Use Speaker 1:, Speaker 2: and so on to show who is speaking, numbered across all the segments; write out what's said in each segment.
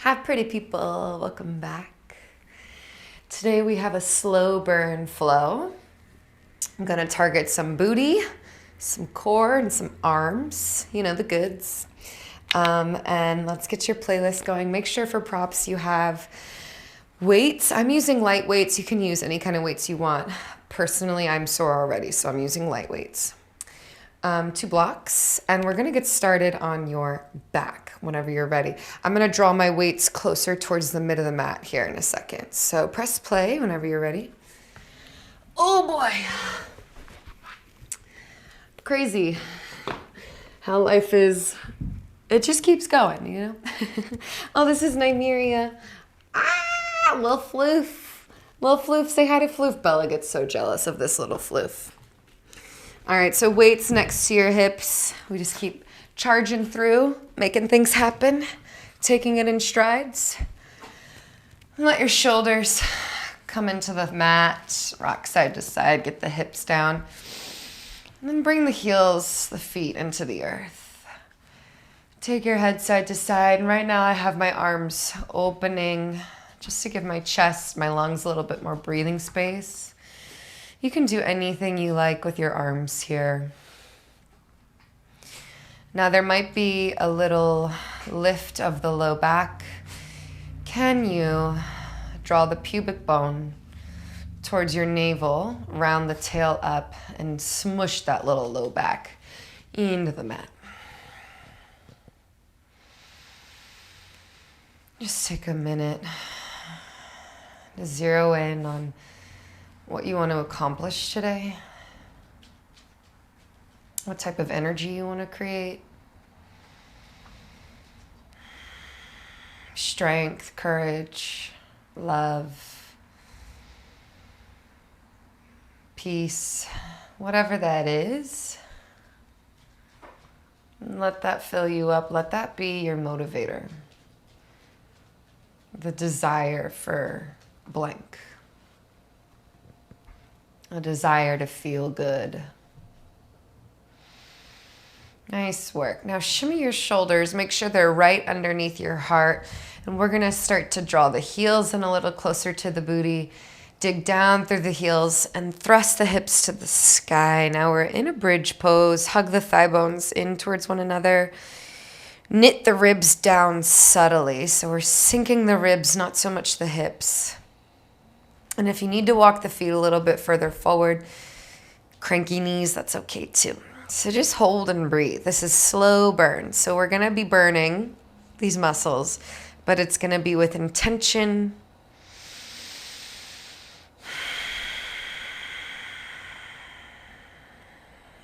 Speaker 1: Hi, pretty people. Welcome back. Today we have a slow burn flow. I'm going to target some booty, some core, and some arms. You know, the goods. And let's get your playlist going. Make sure for props you have weights. I'm using light weights. You can use any kind of weights you want. Personally, I'm sore already, so I'm using light weights. 2 blocks, and we're gonna get started on your back whenever you're ready. I'm gonna draw my weights closer towards the mid of the mat here in a second. So press play whenever you're ready. Oh boy. Crazy how life is. It just keeps going, you know? Oh, this is Nymeria. Little floof. Little floof, say hi to floof. Bella gets so jealous of this little floof. All right, so weights next to your hips. We just keep charging through, making things happen, taking it in strides. And let your shoulders come into the mat, rock side to side, get the hips down. And then bring the heels, the feet into the earth. Take your head side to side. And right now I have my arms opening just to give my chest, my lungs a little bit more breathing space. You can do anything you like with your arms here. Now there might be a little lift of the low back. Can you draw the pubic bone towards your navel, round the tail up, and smush that little low back into the mat? Just take a minute to zero in on what you want to accomplish today, what type of energy you want to create, strength, courage, love, peace, whatever that is. And let that fill you up. Let that be your motivator. The desire for blank. A desire to feel good. Nice work. Now shimmy your shoulders. Make sure they're right underneath your heart. And we're going to start to draw the heels in a little closer to the booty. Dig down through the heels and thrust the hips to the sky. Now we're in a bridge pose. Hug the thigh bones in towards one another. Knit the ribs down subtly. So we're sinking the ribs, not so much the hips. And if you need to walk the feet a little bit further forward, cranky knees, that's okay too. So just hold and breathe. This is slow burn. So we're going to be burning these muscles, but it's going to be with intention.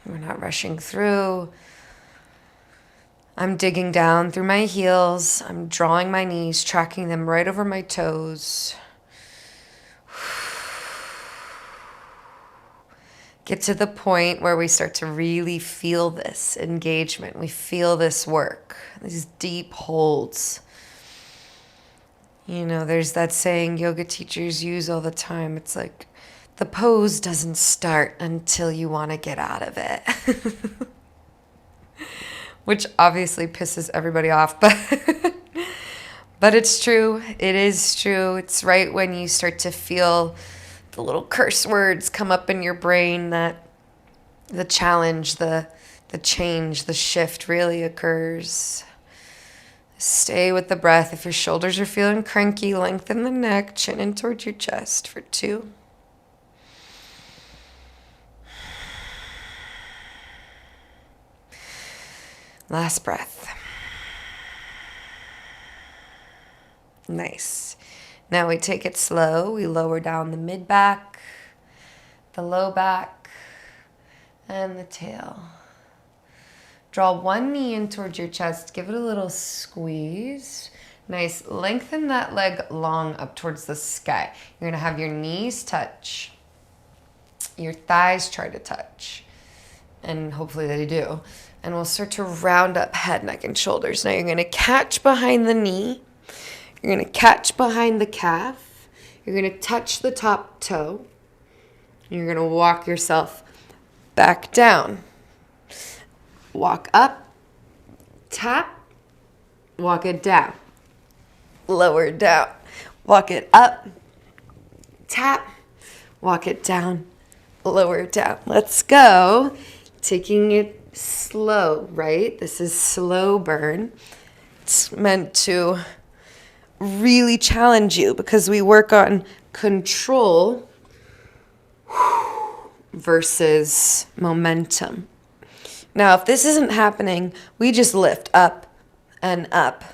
Speaker 1: We're not rushing through. I'm digging down through my heels. I'm drawing my knees, tracking them right over my toes. Get to the point where we start to really feel this engagement. We feel this work, these deep holds. You know, there's that saying yoga teachers use all the time. It's like, the pose doesn't start until you want to get out of it. Which obviously pisses everybody off, but it's true. It is true. It's right when you start to feel the little curse words come up in your brain that the challenge, the change, the shift really occurs. Stay with the breath. If your shoulders are feeling cranky, lengthen the neck, chin in towards your chest for 2. Last breath. Nice. Now we take it slow. We lower down the mid back, the low back, and the tail. Draw one knee in towards your chest. Give it a little squeeze. Nice. Lengthen that leg long up towards the sky. You're going to have your knees touch. Your thighs try to touch. And hopefully they do. And we'll start to round up head, neck, and shoulders. Now you're going to catch behind the knee. You're going to catch behind the calf. You're going to touch the top toe. You're going to walk yourself back down. Walk up, tap, walk it down. lower down. Walk it up, tap, walk it down, lower down. Let's go. Taking it slow, right? This is slow burn. It's meant to really challenge you because we work on control versus momentum. Now, if this isn't happening, we just lift up and up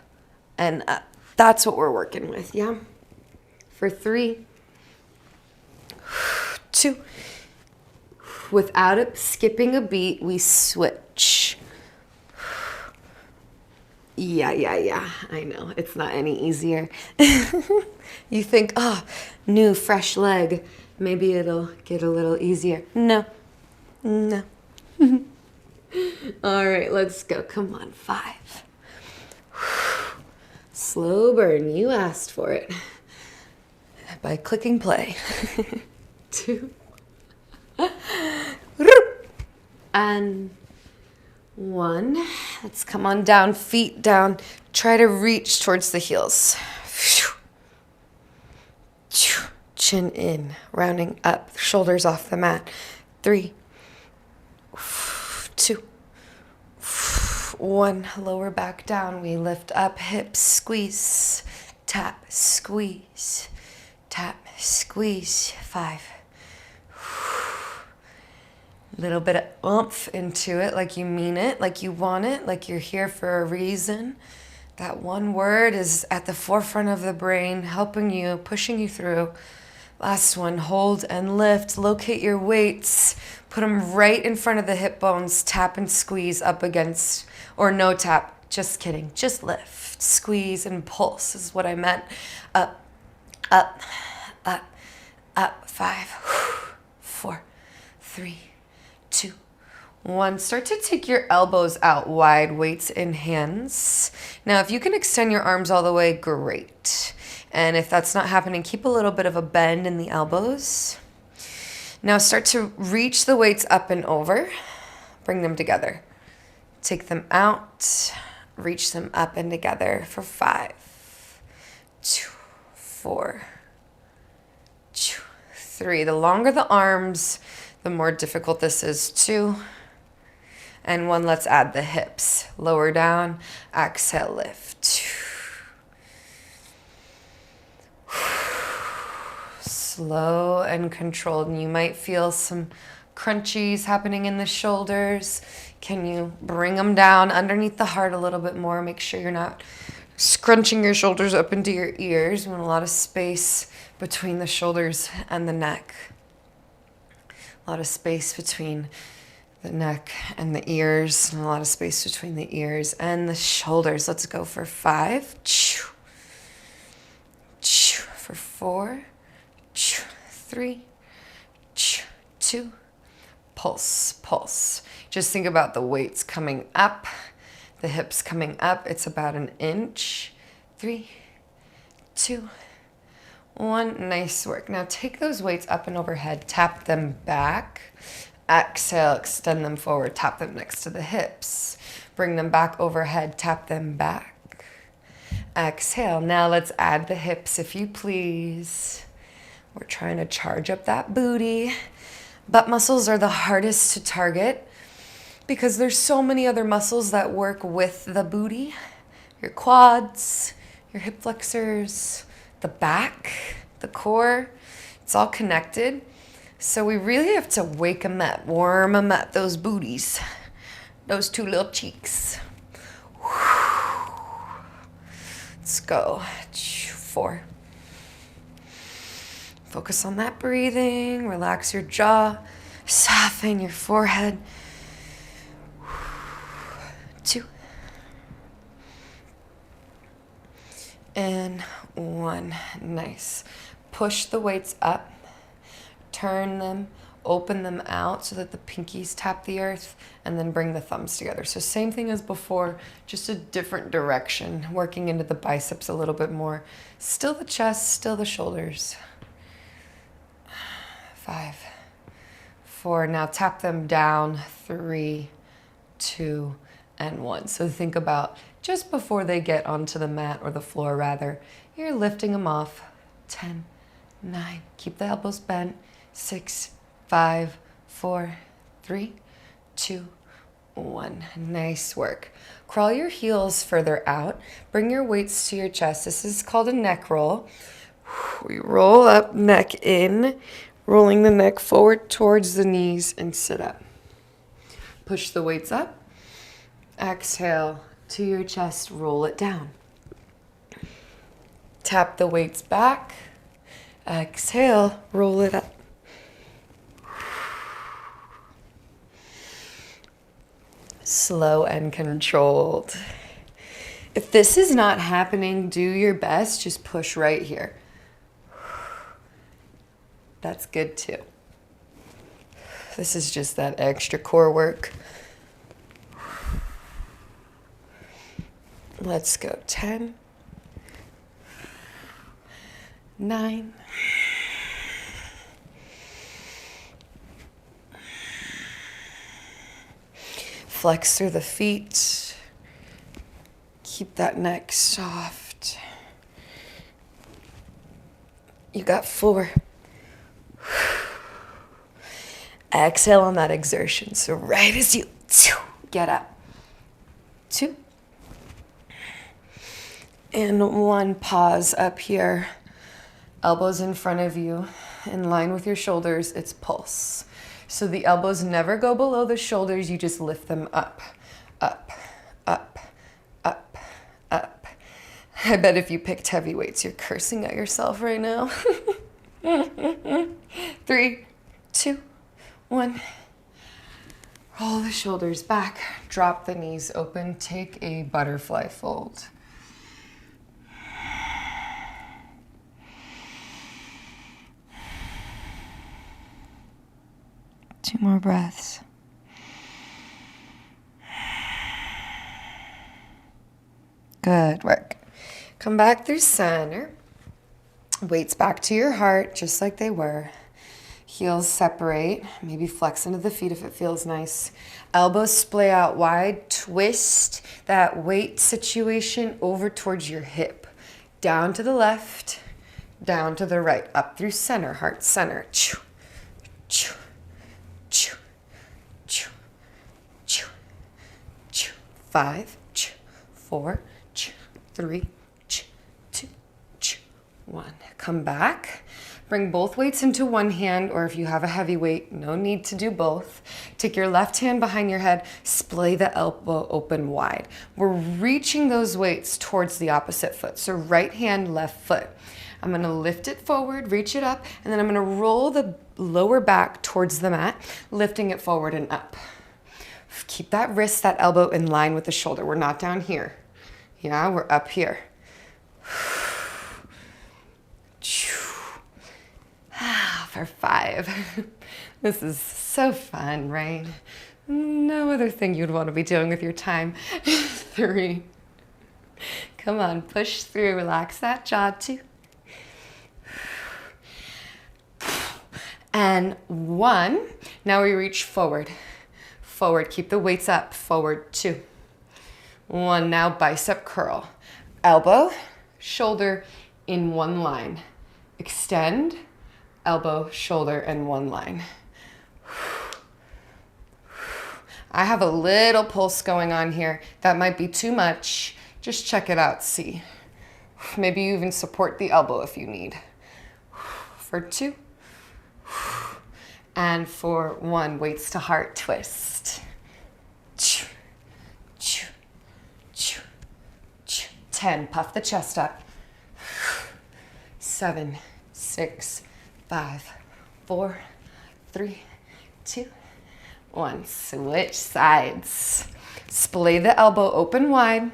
Speaker 1: and up. That's what we're working with, yeah? For 3, 2, without it skipping a beat, we switch. Yeah, I know. It's not any easier. You think, oh, new, fresh leg. Maybe it'll get a little easier. No. All right, let's go. Come on, 5. Slow burn. You asked for it. By clicking play. 2. And 1. Let's come on down, feet down. Try to reach towards the heels. Chin in, rounding up, shoulders off the mat. 3, 2, 1. Lower back down. We lift up, hips, squeeze, tap, squeeze, tap, squeeze. 5. Little bit of oomph into it, like you mean it, like you want it, like you're here for a reason. That one word is at the forefront of the brain, helping you, pushing you through. Last one, hold and lift. Locate your weights. Put them right in front of the hip bones. Tap and squeeze up against, or no tap. Just kidding. Just lift. Squeeze and pulse is what I meant. Up, up, up, up. 5, 4, 3, 2, 1. Start to take your elbows out wide, weights in hands. Now, if you can extend your arms all the way, great. And if that's not happening, keep a little bit of a bend in the elbows. Now start to reach the weights up and over. Bring them together. Take them out. Reach them up and together for 5, 2, 4, 2, 3. The longer the arms, the more difficult this is. 2 and 1. Let's add the hips. Lower down. Exhale, lift. Slow and controlled. And you might feel some crunchies happening in the shoulders. Can you bring them down underneath the heart a little bit more? Make sure you're not scrunching your shoulders up into your ears. You want a lot of space between the shoulders and the neck. A lot of space between the neck and the ears, and a lot of space between the ears and the shoulders. Let's go for 5. For 4. 3, 2, pulse, pulse. Just think about the weights coming up, the hips coming up. It's about an inch. 3, 2, 1. Nice work. Now take those weights up and overhead, tap them back. Exhale, extend them forward, tap them next to the hips. Bring them back overhead, tap them back. Exhale. Now let's add the hips, if you please. We're trying to charge up that booty. Butt muscles are the hardest to target because there's so many other muscles that work with the booty. Your quads, your hip flexors, the back, the core. It's all connected. So we really have to wake them up, warm them up, those booties, those 2 little cheeks. Let's go. 4. Focus on that breathing. Relax your jaw. Soften your forehead. 2. And 1. Nice. Push the weights up. Turn them. Open them out so that the pinkies tap the earth, and then bring the thumbs together. So same thing as before, just a different direction, working into the biceps a little bit more. Still the chest, still the shoulders. 5, 4. Now tap them down. 3, 2, and 1. So think about just before they get onto the mat or the floor rather. You're lifting them off. 10, 9, keep the elbows bent. 6, 5, 4, 3, 2, 1. Nice work. Crawl your heels further out. Bring your weights to your chest. This is called a neck roll. We roll up, neck in, rolling the neck forward towards the knees and sit up. Push the weights up. Exhale to your chest, roll it down. Tap the weights back. Exhale, roll it up. Slow and controlled. If this is not happening, do your best. Just push right here. That's good too. This is just that extra core work. Let's go. 10, 9, flex through the feet. Keep that neck soft. You got 4. Exhale on that exertion. So right as you get up. 2. And 1. Pause up here. Elbows in front of you. In line with your shoulders. It's pulse. So the elbows never go below the shoulders. You just lift them up, up, up, up, up. I bet if you picked heavy weights, you're cursing at yourself right now. 3, 2, 1. Roll the shoulders back. Drop the knees open. Take a butterfly fold. Two more breaths. Good work. Come back through center. Weights back to your heart, just like they were. Heels separate. Maybe flex into the feet if it feels nice. Elbows splay out wide. Twist that weight situation over towards your hip. Down to the left, down to the right. Up through center, heart center. 5, 4, 3, 2, 1. Come back. Bring both weights into one hand, or if you have a heavy weight, no need to do both. Take your left hand behind your head, splay the elbow open wide. We're reaching those weights towards the opposite foot. So right hand, left foot. I'm gonna lift it forward, reach it up, and then I'm gonna roll the lower back towards the mat, lifting it forward and up. Keep that wrist, that elbow in line with the shoulder. We're not down here. Yeah, we're up here. For 5. This is so fun, right? No other thing you'd want to be doing with your time. 3. Come on, push through, relax that jaw. 2. And 1. Now we reach forward. Forward, keep the weights up. Forward, 2. 1, now bicep curl. Elbow, shoulder in one line. Extend, elbow, shoulder in one line. I have a little pulse going on here. That might be too much. Just check it out, see. Maybe you even support the elbow if you need. For 2. And for 1, weights to heart twist. 10, puff the chest up. 7, 6, 5, 4, 3, 2, 1. Switch sides. Splay the elbow open wide.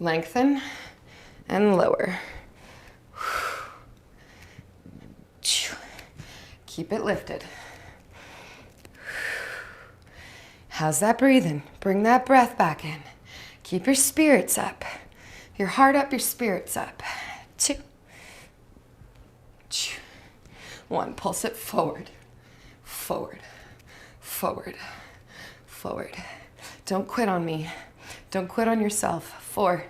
Speaker 1: Lengthen and lower. Keep it lifted. How's that breathing? Bring that breath back in. Keep your spirits up. Your heart up, your spirits up. 2. 1. Pulse it forward. Forward. Forward. Forward. Don't quit on me. Don't quit on yourself. 4,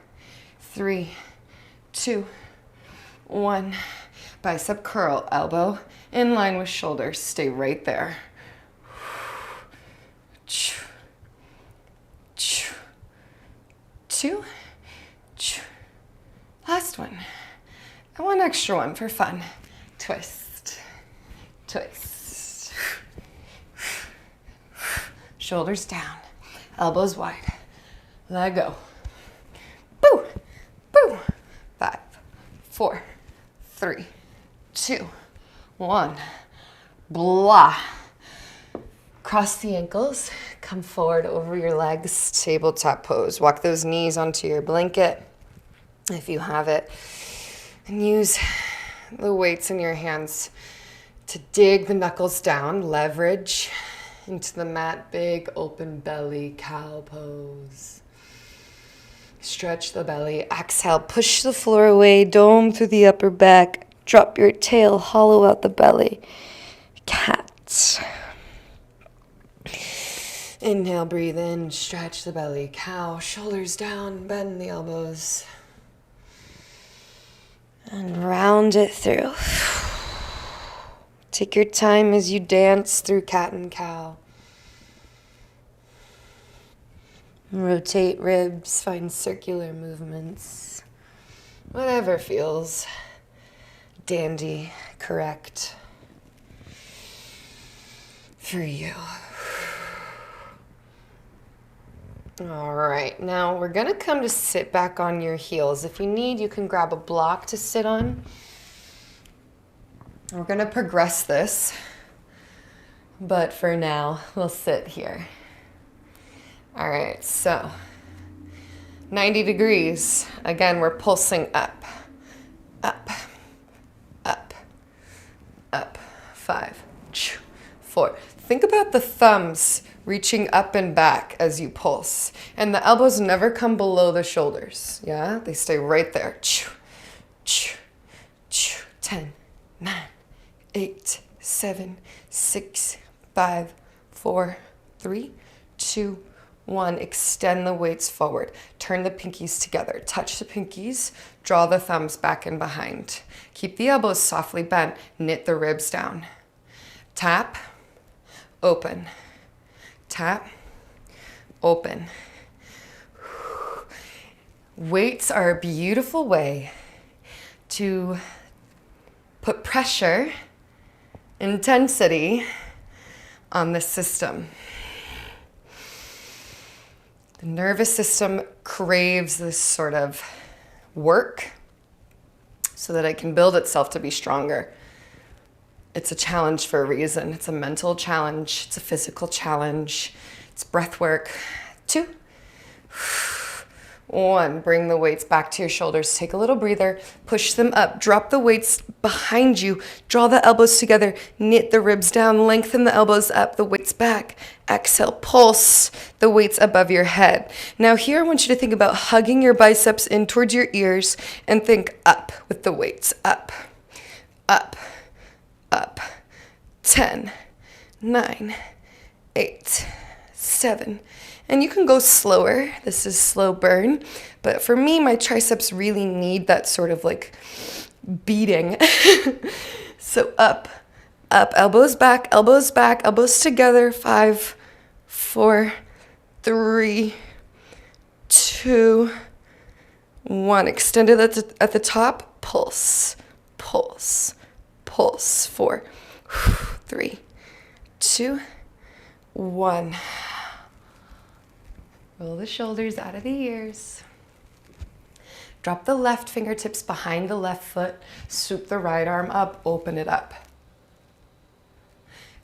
Speaker 1: 3, 2, 1. Bicep curl, elbow in line with shoulders. Stay right there. 2. Last one. And one extra one for fun. Twist. Twist. Shoulders down. Elbows wide. Let go. Boo. Boo. 5, 4, 3, 2, 1. Blah. Cross the ankles. Come forward over your legs. Tabletop pose. Walk those knees onto your blanket if you have it. And use the weights in your hands to dig the knuckles down. Leverage into the mat. Big open belly cow pose. Stretch the belly. Exhale. Push the floor away. Dome through the upper back. Drop your tail. Hollow out the belly. Cat. Inhale, breathe in, stretch the belly. Cow, shoulders down, bend the elbows. And round it through. Take your time as you dance through cat and cow. Rotate ribs, find circular movements. Whatever feels dandy, correct for you. All right, now we're gonna come to sit back on your heels. If you need, you can grab a block to sit on. We're gonna progress this, but for now, we'll sit here. All right, so 90 degrees. Again, we're pulsing up, up, up, up. 5, 4. Think about the thumbs reaching up and back as you pulse. And the elbows never come below the shoulders. Yeah, they stay right there. 10, 9, 8, 7, 6, 5, 4, 3, 2, 1. Extend the weights forward. Turn the pinkies together. Touch the pinkies. Draw the thumbs back and behind. Keep the elbows softly bent. Knit the ribs down. Tap, open. Tap, open. Weights are a beautiful way to put pressure, intensity on the system. The nervous system craves this sort of work so that it can build itself to be stronger. It's a challenge for a reason. It's a mental challenge. It's a physical challenge. It's breath work. 2, 1. Bring the weights back to your shoulders. Take a little breather. Push them up. Drop the weights behind you. Draw the elbows together. Knit the ribs down. Lengthen the elbows up. The weights back. Exhale. Pulse the weights above your head. Now here I want you to think about hugging your biceps in towards your ears and think up with the weights. Up, up, up. 10, 9, 8, 7. And you can go slower. This is slow burn. But for me, my triceps really need that sort of like beating. So up, up, elbows back, elbows together. 5, 4, 3, 2, 1. Extend it at the top. Pulse, pulse, pulse. 4, 3, 2, 1. Roll the shoulders out of the ears. Drop the left fingertips behind the left foot. Swoop the right arm up. Open it up.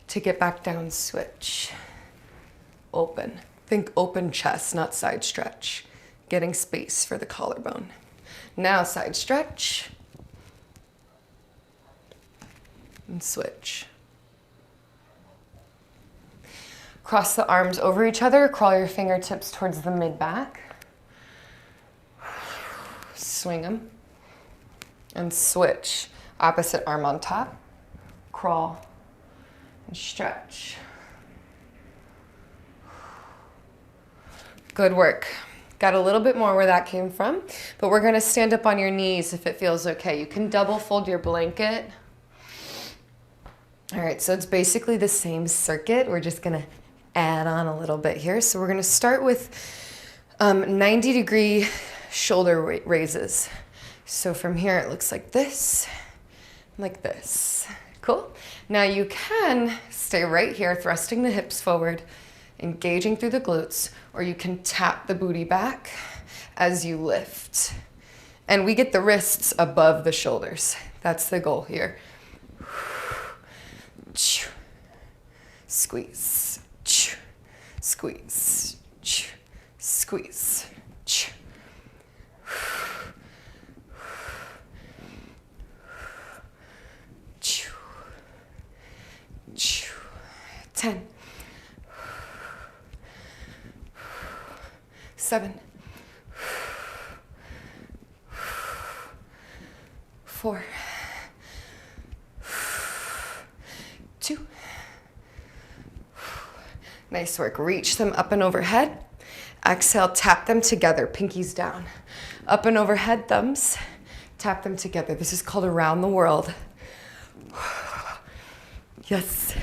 Speaker 1: Take it back down. Switch. Open. Think open chest, not side stretch. Getting space for the collarbone. Now side stretch. And switch. Cross the arms over each other. Crawl your fingertips towards the mid-back. Swing them. And switch. Opposite arm on top. Crawl. And stretch. Good work. Got a little bit more where that came from, but we're gonna stand up on your knees if it feels okay. You can double fold your blanket. All right, so it's basically the same circuit. We're just gonna add on a little bit here. So we're gonna start with 90-degree shoulder raises. So from here, it looks like this. Cool. Now you can stay right here, thrusting the hips forward, engaging through the glutes, or you can tap the booty back as you lift. And we get the wrists above the shoulders. That's the goal here. Squeeze, squeeze, squeeze. 10, 7, 4, 2. Nice work. Reach them up and overhead. Exhale, tap them together, pinkies down. Up and overhead, thumbs. Tap them together. This is called around the world. Yes,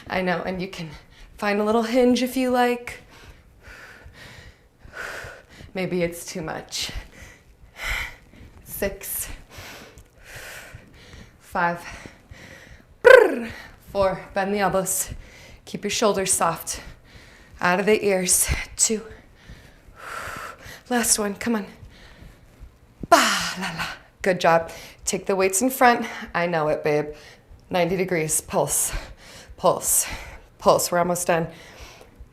Speaker 1: I know. And you can find a little hinge if you like. Maybe it's too much. 6, 5, 4. Bend the elbows. Keep your shoulders soft. Out of the ears. 2. Last one. Come on. Ba la la. Good job. Take the weights in front. I know it, babe. 90 degrees. Pulse. Pulse. Pulse. We're almost done.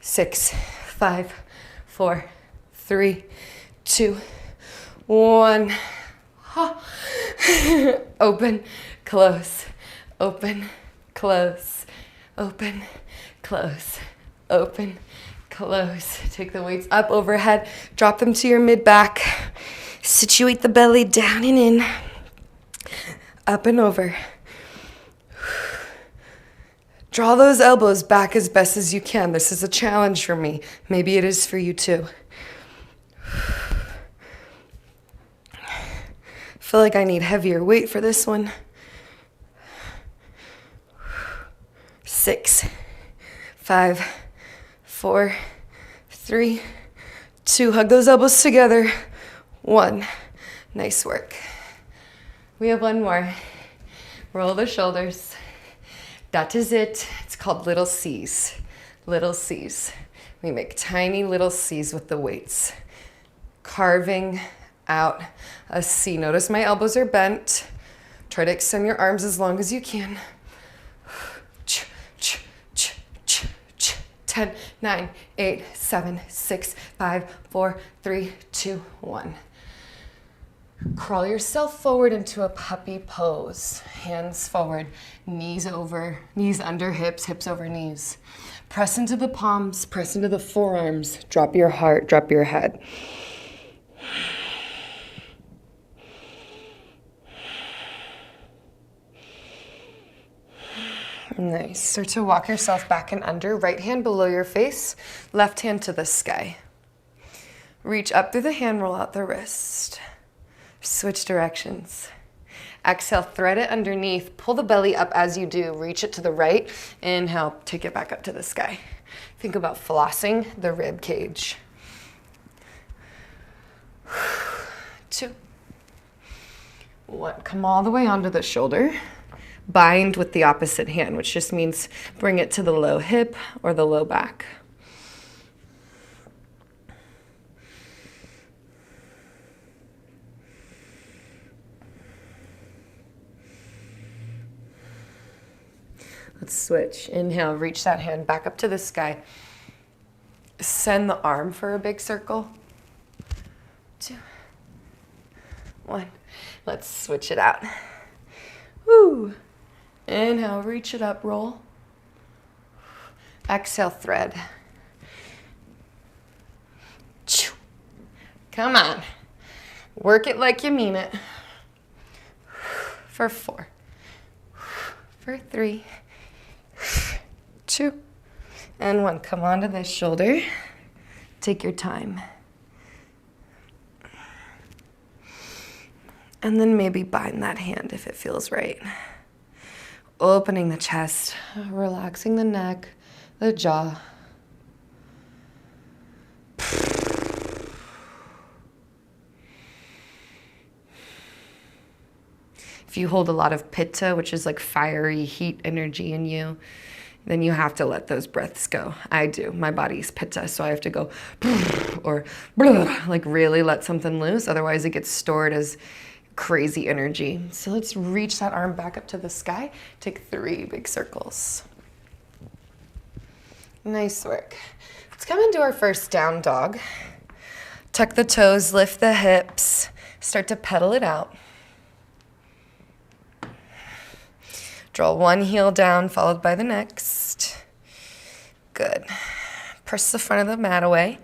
Speaker 1: 6, 5, 4, 3, 2, 1. Open, close, open, close, open, close, open, close. Take the weights up overhead, drop them to your mid-back. Situate the belly down and in, up and over. Draw those elbows back as best as you can. This is a challenge for me. Maybe it is for you too. I feel like I need heavier weight for this one. 6, 5, 4, 3, 2. Hug those elbows together. 1. Nice work. We have one more. Roll the shoulders. That is it. It's called little C's. Little C's. We make tiny little C's with the weights. Carving out a C. Notice my elbows are bent. Try to extend your arms as long as you can. 10, 9, 8, 7, 6, 5, 4, 3, 2, 1. Crawl yourself forward into a puppy pose. Hands forward, knees over, knees under hips, hips over knees. Press into the palms, press into the forearms. Drop your heart, drop your head. Nice. Start to walk yourself back and under. Right hand below your face, left hand to the sky. Reach up through the hand, roll out the wrist. Switch directions. Exhale, thread it underneath. Pull the belly up as you do. Reach it to the right. Inhale, take it back up to the sky. Think about flossing the rib cage. 2, 1. Come all the way onto the shoulder. Bind with the opposite hand, which just means bring it to the low hip or the low back. Let's switch. Inhale, reach that hand back up to the sky. Send the arm for a big circle. 2, 1. Let's switch it out. Woo. Inhale, reach it up, roll. Exhale, thread. Come on. Work it like you mean it. For 4. For 3. 2. And 1. Come onto this shoulder. Take your time. And then maybe bind that hand if it feels right. Opening the chest, relaxing the neck, the jaw. If you hold a lot of pitta, which is like fiery heat energy in you, then you have to let those breaths go. I do. My body's pitta, so I have to go or like really let something loose. Otherwise, it gets stored as crazy energy. So let's reach that arm back up to the sky. Take 3 big circles. Nice work. Let's come into our first down dog. Tuck the toes, lift the hips, start to pedal it out. Draw one heel down, followed by the next. Good. Press the front of the mat away.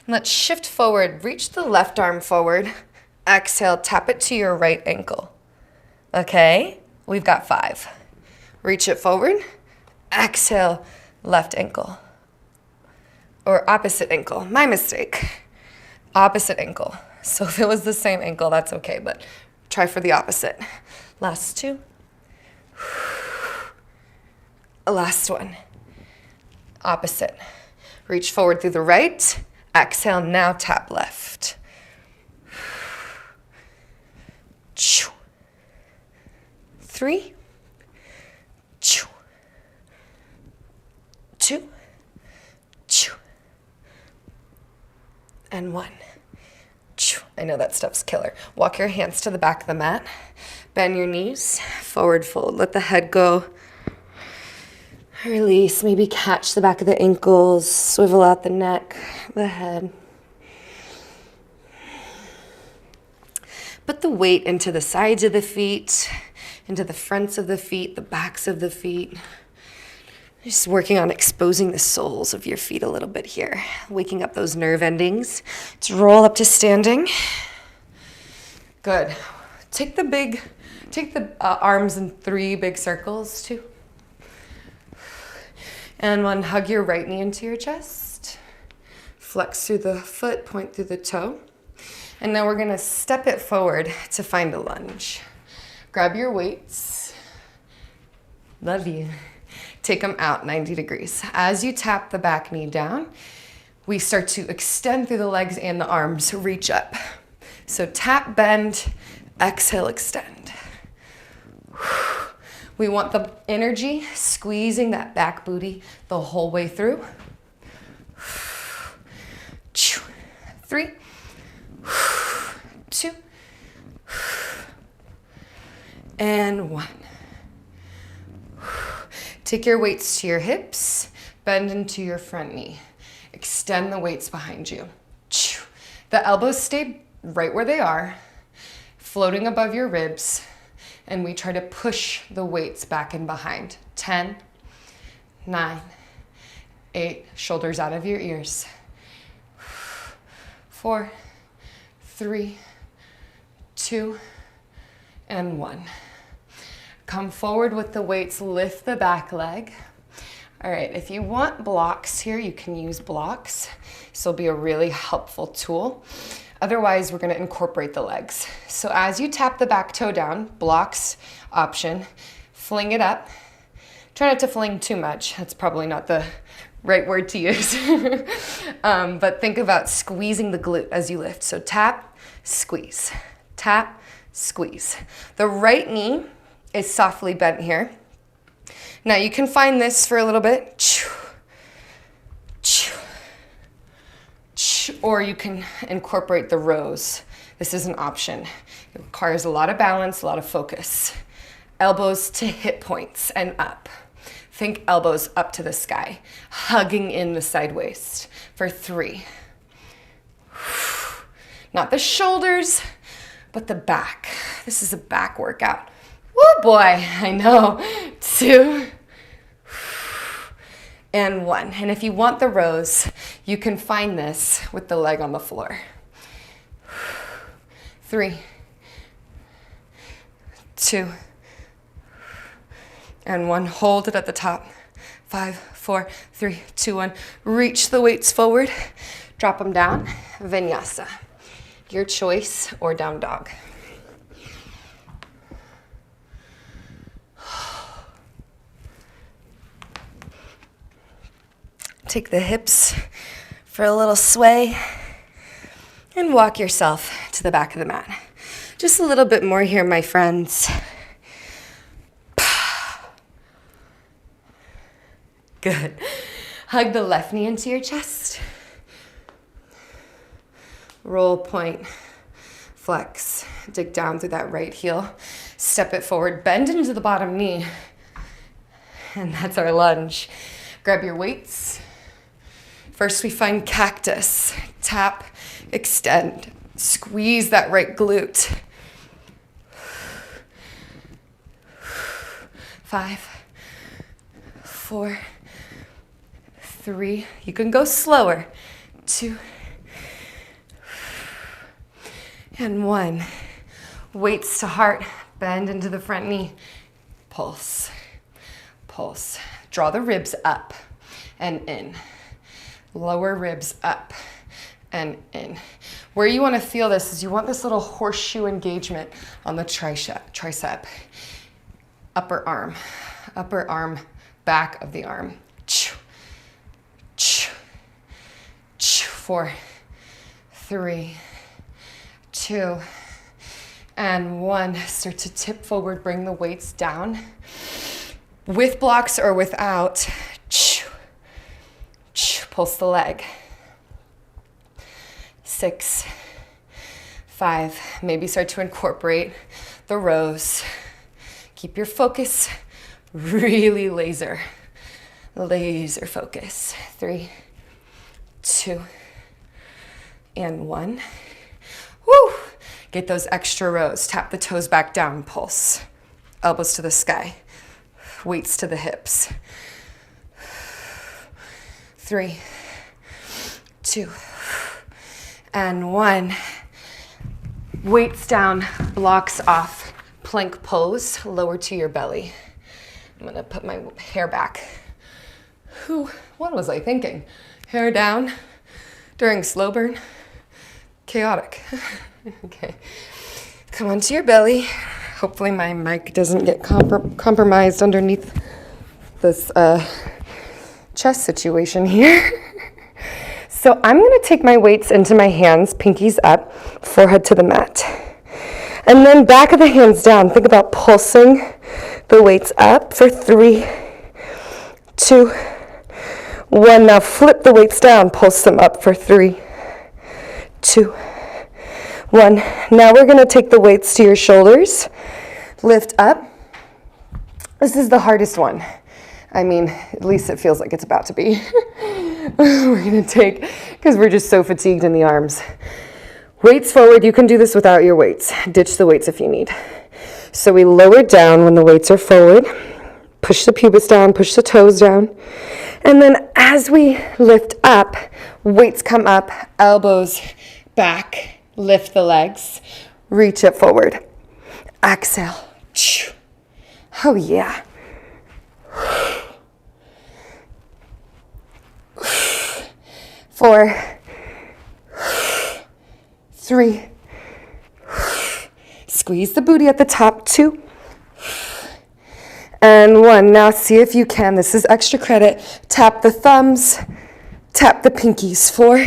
Speaker 1: And let's shift forward. Reach the left arm forward. Exhale, tap it to your right ankle. Okay? We've got 5. Reach it forward. Exhale, left ankle. Or opposite ankle. My mistake. Opposite ankle. So if it was the same ankle, that's okay, but try for the opposite. Last 2. Last one. Opposite. Reach forward through the right. Exhale, now tap left. 3. 2. And 1. I know that stuff's killer. Walk your hands to the back of the mat. Bend your knees. Forward fold. Let the head go. Release. Maybe catch the back of the ankles. Swivel out the neck, the head. Put the weight into the sides of the feet, into the fronts of the feet, the backs of the feet. Just working on exposing the soles of your feet a little bit here. Waking up those nerve endings. Let's roll up to standing. Good. Take the arms in 3 big circles, 2. And 1, hug your right knee into your chest. Flex through the foot, point through the toe. And now we're gonna step it forward to find a lunge. Grab your weights. Love you. Take them out 90 degrees. As you tap the back knee down, we start to extend through the legs and the arms, reach up. So tap, bend, exhale, extend. We want the energy squeezing that back booty the whole way through. 3, 2, and 1. Take your weights to your hips, bend into your front knee. Extend the weights behind you. The elbows stay right where they are, floating above your ribs, and we try to push the weights back and behind. 10, 9, 8, shoulders out of your ears. 4, 3, 2, and 1. Come forward with the weights, lift the back leg. All right, if you want blocks here, you can use blocks. This will be a really helpful tool. Otherwise, we're gonna incorporate the legs. So as you tap the back toe down, blocks option, fling it up. Try not to fling too much. That's probably not the right word to use. But think about squeezing the glute as you lift. So tap, squeeze, tap, squeeze. The right knee is softly bent here. Now you can find this for a little bit. Or you can incorporate the rows. This is an option. It requires a lot of balance, a lot of focus. Elbows to hip points and up. Think elbows up to the sky, hugging in the side waist for 3. Not the shoulders, but the back. This is a back workout. Woo boy, I know. 2. And 1. And if you want the rows, you can find this with the leg on the floor. 3, 2, and 1. Hold it at the top. 5, 4, 3, 2, 1. Reach the weights forward. Drop them down. Vinyasa. Your choice, or down dog. Take the hips for a little sway and walk yourself to the back of the mat. Just a little bit more here, my friends. Good. Hug the left knee into your chest. Roll, point, flex. Dig down through that right heel. Step it forward, bend into the bottom knee. And that's our lunge. Grab your weights. First we find cactus. Tap, extend. Squeeze that right glute. 5, 4, 3. You can go slower. 2, and 1. Weights to heart. Bend into the front knee. Pulse. Pulse. Draw the ribs up and in. Lower ribs up and in. Where you want to feel this is you want this little horseshoe engagement on the tricep. Upper arm, back of the arm. 4, 3, 2, and 1. Start to tip forward, bring the weights down. With blocks or without, pulse the leg. 6, 5, maybe start to incorporate the rows. Keep your focus really laser focus. 3, 2, and 1. Woo! Get those extra rows. Tap the toes back down, pulse. Elbows to the sky. Weights to the hips. 3, 2, and 1. Weights down, blocks off. Plank pose, lower to your belly. I'm gonna put my hair back. What was I thinking? Hair down during slow burn? Chaotic. Okay. Come onto your belly. Hopefully my mic doesn't get compromised underneath this chest situation here. So I'm gonna take my weights into my hands, pinkies up, forehead to the mat. And then back of the hands down. Think about pulsing the weights up for 3, 2, 1. Now flip the weights down, pulse them up for 3, 2, 1. Now we're gonna take the weights to your shoulders. Lift up. This is the hardest one. I mean, at least it feels like it's about to be. We're gonna take, because we're just so fatigued in the arms. Weights forward, you can do this without your weights. Ditch the weights if you need. So we lower down when the weights are forward. Push the pubis down, push the toes down. And then as we lift up, weights come up, elbows back, lift the legs, reach it forward. Exhale. Oh yeah. 4, 3, squeeze the booty at the top. 2, and 1. Now see if you can. This is extra credit. Tap the thumbs, tap the pinkies. 4,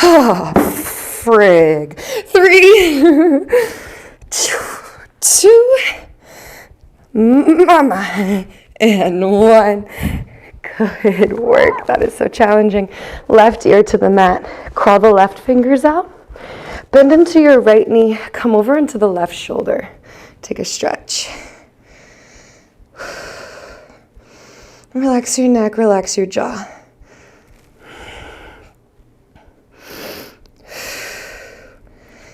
Speaker 1: oh, frig. 3, 2, mama, and 1. Good work. That is so challenging. Left ear to the mat. Crawl the left fingers out. Bend into your right knee. Come over into the left shoulder. Take a stretch. Relax your neck. Relax your jaw.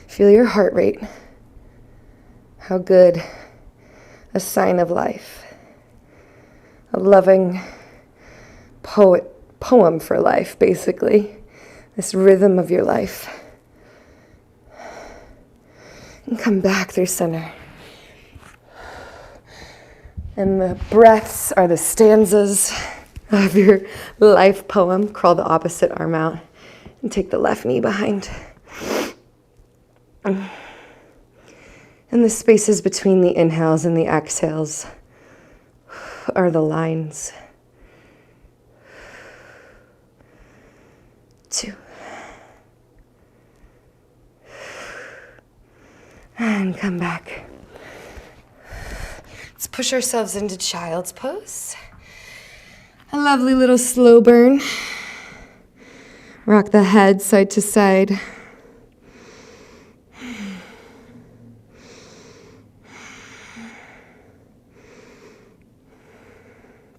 Speaker 1: Feel your heart rate. How good. A sign of life. A loving poem for life, basically. This rhythm of your life. And come back through center. And the breaths are the stanzas of your life poem. Crawl the opposite arm out and take the left knee behind. And the spaces between the inhales and the exhales are the lines. 2. And come back. Let's push ourselves into child's pose. A lovely little slow burn. Rock the head side to side.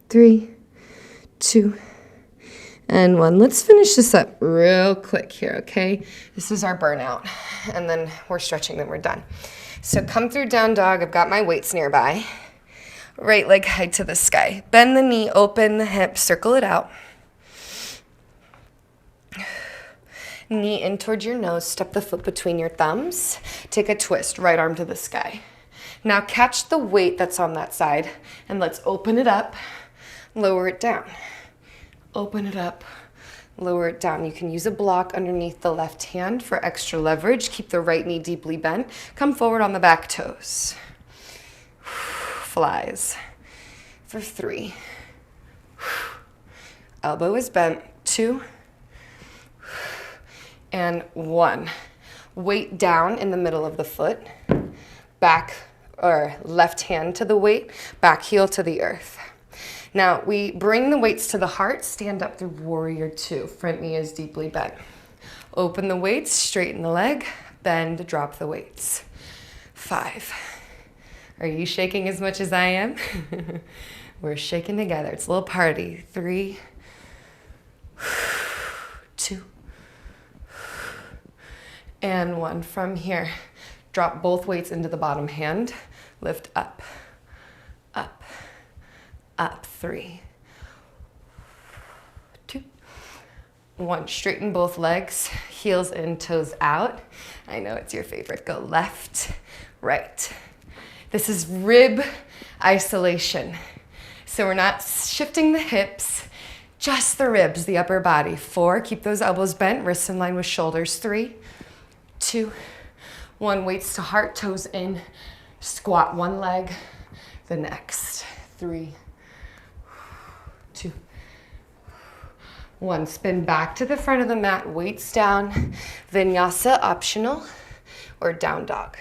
Speaker 1: Three, 2, and 1. Let's finish this up real quick here, okay? This is our burnout, and then we're stretching, then we're done. So come through down dog. I've got my weights nearby. Right leg high to the sky. Bend the knee, open the hip, circle it out. Knee in towards your nose, step the foot between your thumbs. Take a twist, right arm to the sky. Now catch the weight that's on that side, and let's open it up. Lower it down. Open it up. Lower it down. You can use a block underneath the left hand for extra leverage. Keep the right knee deeply bent. Come forward on the back toes. Flies. For 3. Elbow is bent. 2. And 1. Weight down in the middle of the foot. Back or left hand to the weight. Back heel to the earth. Now, we bring the weights to the heart, stand up through warrior 2. Front knee is deeply bent. Open the weights, straighten the leg, bend, drop the weights. 5. Are you shaking as much as I am? We're shaking together. It's a little party. 3, 2, and 1. From here, drop both weights into the bottom hand. Lift up, up. Up. 3, 2, 1. Straighten both legs, heels in, toes out. I know it's your favorite. Go left, right. This is rib isolation. So we're not shifting the hips, just the ribs, the upper body. 4, keep those elbows bent, wrists in line with shoulders. 3, 2, 1. Weights to heart, toes in. Squat one leg, the next. 3, 2, 1. Spin back to the front of the mat, weights down. Vinyasa optional or down dog.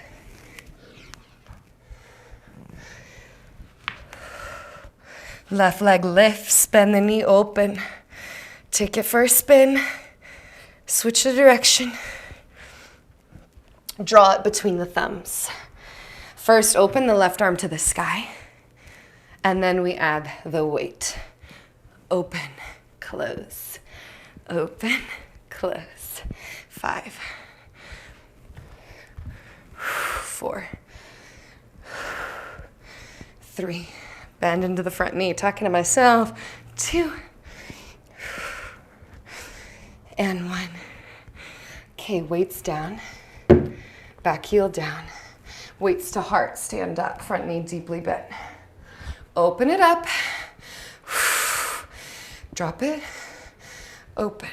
Speaker 1: Left leg lifts, bend the knee open. Take it for a spin. Switch the direction. Draw it between the thumbs. First, open the left arm to the sky. And then we add the weight. Open, close, open, close. 5, 4, 3, bend into the front knee, talking to myself. 2, and 1. Okay, weights down, back heel down. Weights to heart, stand up, front knee deeply bent. Open it up. Drop it. Open.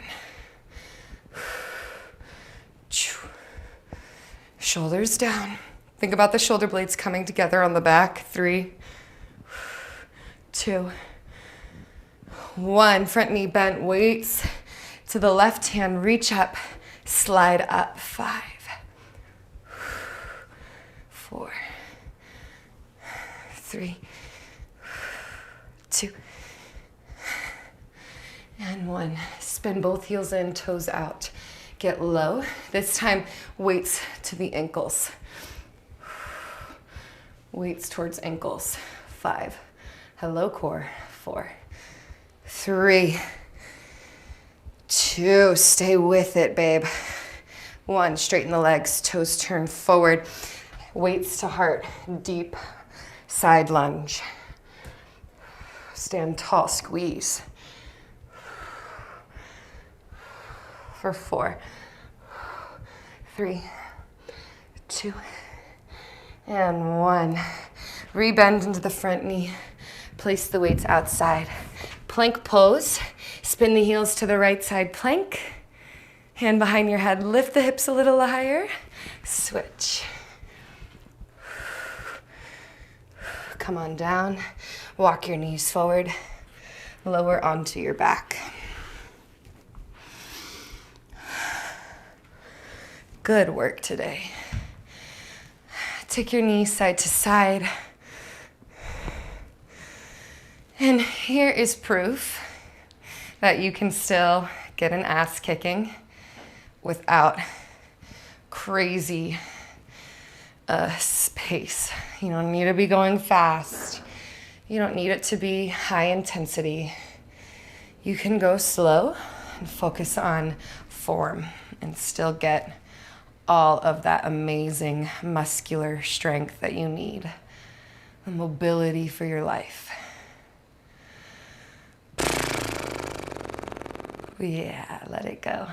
Speaker 1: Shoulders down. Think about the shoulder blades coming together on the back. 3, 2, 1. Front knee bent, weights to the left hand, reach up, slide up. 5, 4, 3, 2, and 1. Spin both heels in, toes out. Get low. This time, weights to the ankles. Weights towards ankles. 5. Hello, core. 4, 3, 2. Stay with it, babe. 1. Straighten the legs, toes turn forward. Weights to heart, deep side lunge. Stand tall, squeeze. For 4, 3, 2, and 1. Rebend into the front knee. Place the weights outside. Plank pose. Spin the heels to the right side plank. Hand behind your head. Lift the hips a little higher. Switch. Come on down. Walk your knees forward. Lower onto your back. Good work today. Take your knees side to side. And here is proof that you can still get an ass kicking without crazy pace. You don't need to be going fast. You don't need it to be high intensity. You can go slow and focus on form and still get all of that amazing muscular strength that you need, the mobility for your life. Yeah, let it go.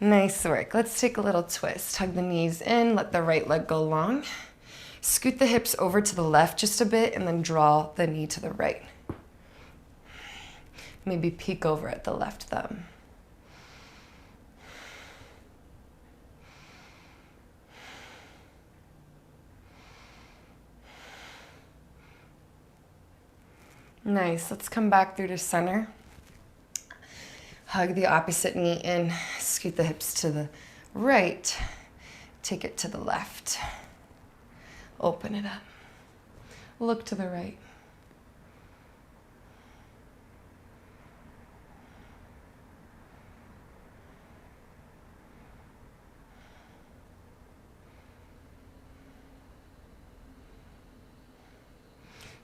Speaker 1: Nice work. Let's take a little twist. Hug the knees in, let the right leg go long. Scoot the hips over to the left just a bit and then draw the knee to the right. Maybe peek over at the left thumb. Nice. Let's come back through to center. Hug the opposite knee in, scoot the hips to the right, take it to the left. Open it up. Look to the right.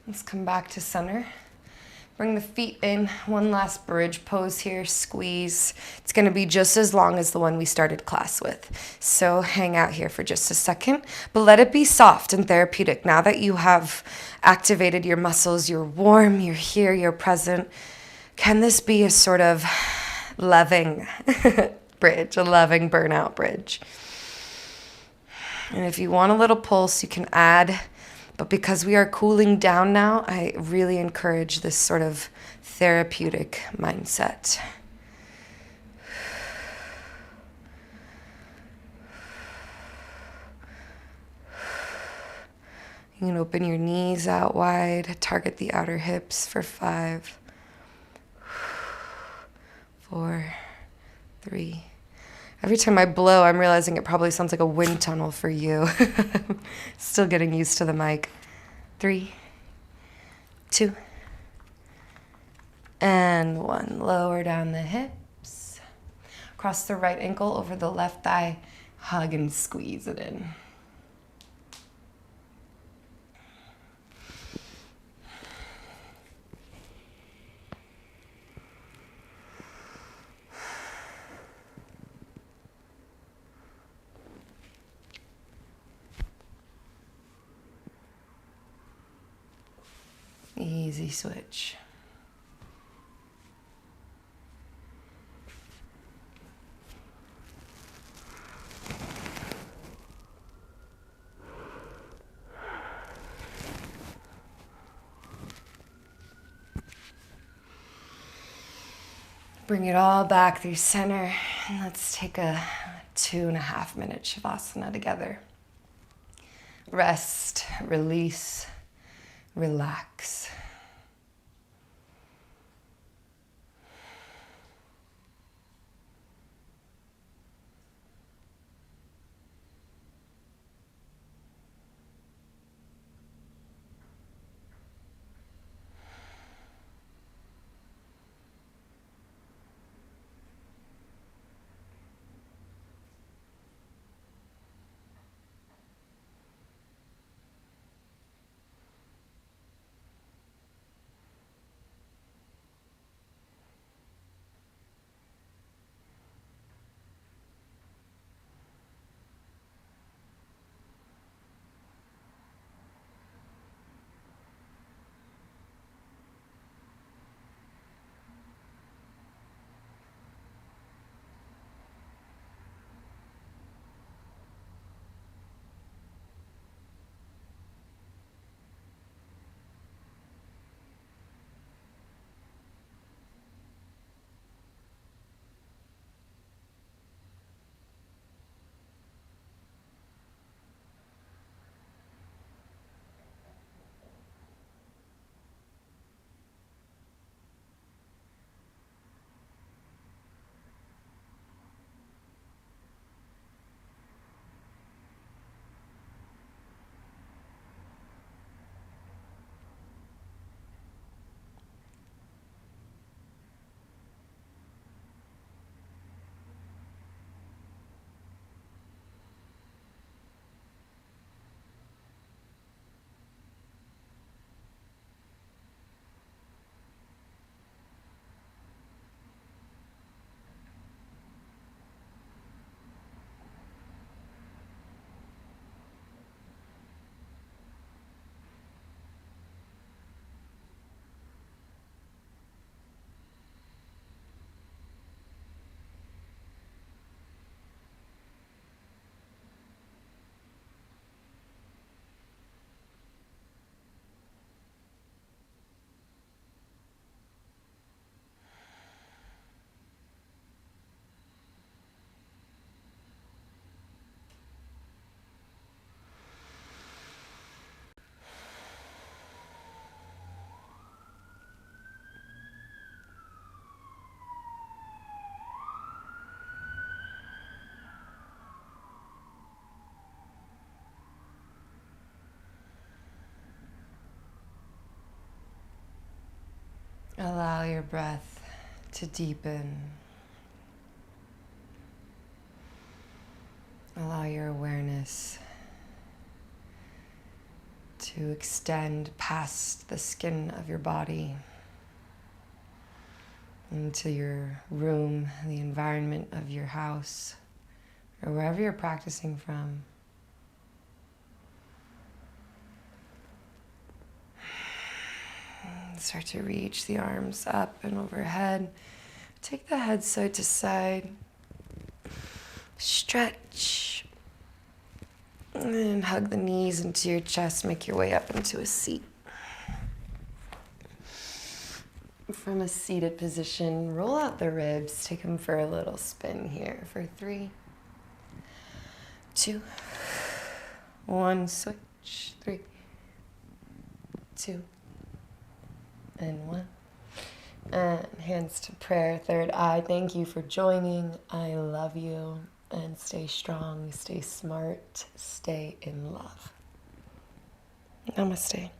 Speaker 1: Let's come back to center. Bring the feet in, one last bridge pose here, squeeze. It's gonna be just as long as the one we started class with. So hang out here for just a second, but let it be soft and therapeutic. Now that you have activated your muscles, you're warm, you're here, you're present, can this be a sort of loving bridge, a loving burnout bridge? And if you want a little pulse, you can add. But because we are cooling down now, I really encourage this sort of therapeutic mindset. You can open your knees out wide, target the outer hips for 5, 4, 3. Every time I blow, I'm realizing it probably sounds like a wind tunnel for you. Still getting used to the mic. 3, 2, and 1. Lower down the hips. Cross the right ankle over the left thigh. Hug and squeeze it in. Easy switch. Bring it all back through center, and let's take a 2.5 minute Shavasana together. Rest, release, relax. Allow your breath to deepen. Allow your awareness to extend past the skin of your body into your room, the environment of your house, or wherever you're practicing from. Start to reach the arms up and overhead. Take the head side to side. Stretch. And hug the knees into your chest. Make your way up into a seat. From a seated position, roll out the ribs. Take them for a little spin here for 3, 2, 1. Switch. 3, 2, and 1. And hands to prayer, third eye. Thank you for joining. I love you. And stay strong, stay smart, stay in love. Namaste.